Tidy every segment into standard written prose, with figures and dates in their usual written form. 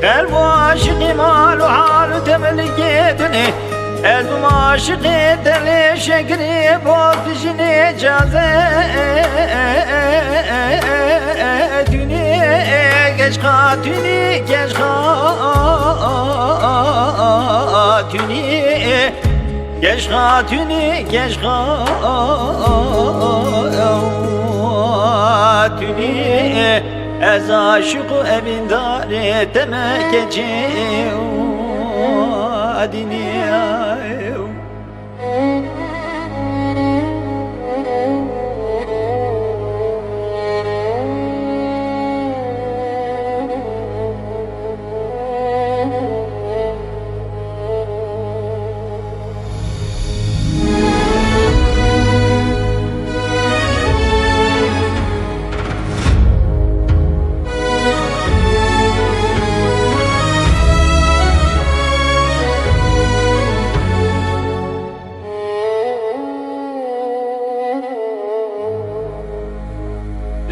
قلب عاشقی مال و حال تملکی دنی قلب عاشقی دل شکری باز پیشین اجازه دنی گشخا دنی گشخا دنی گشخا دنی گشخا دنی از عاشق و evin dare temekeci diniye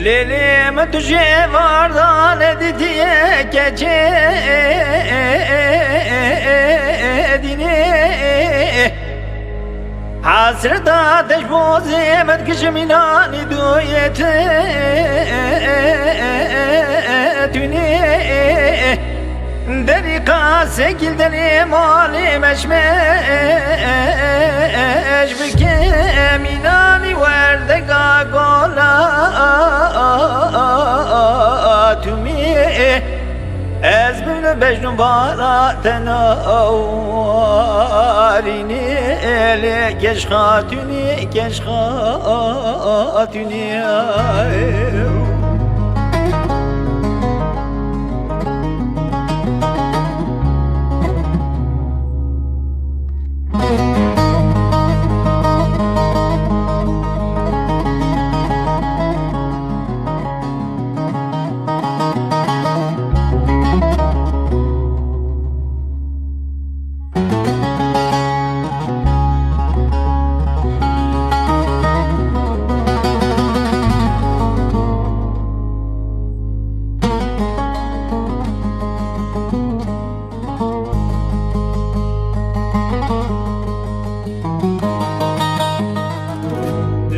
Lelim tuje vardan ediye gece dini Hasret ateş boz emet kışım inani duyete dini Deri kasekil deri mali meşmeş Bükem inani verde gagola Tumi Ez bülü beşnum bara tenarini Ele geşha tüni geşha tüni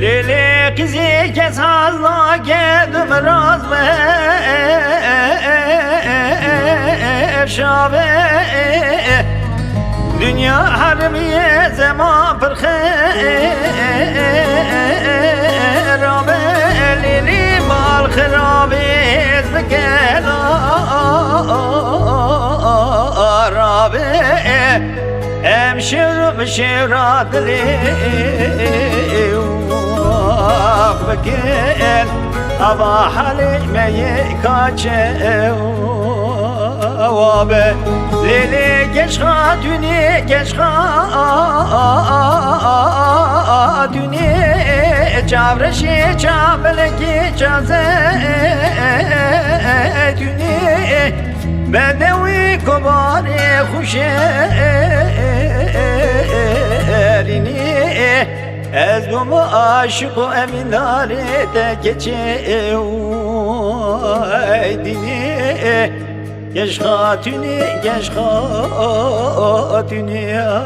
Lele kızı kes hazla geldim razve şave Dünya harbiye zaman fırkhe Rabe lili mal khirabe zgela Rabe emşir şiradli بكين أبا حليمي كاچه وابه ليلي گشخا دوني گشخا دوني چاورشي چابلگي چازه دوني بدوي كباري خوشريني Ez bu aşık o emin darete geçe dini Geşha tüni geşha dünya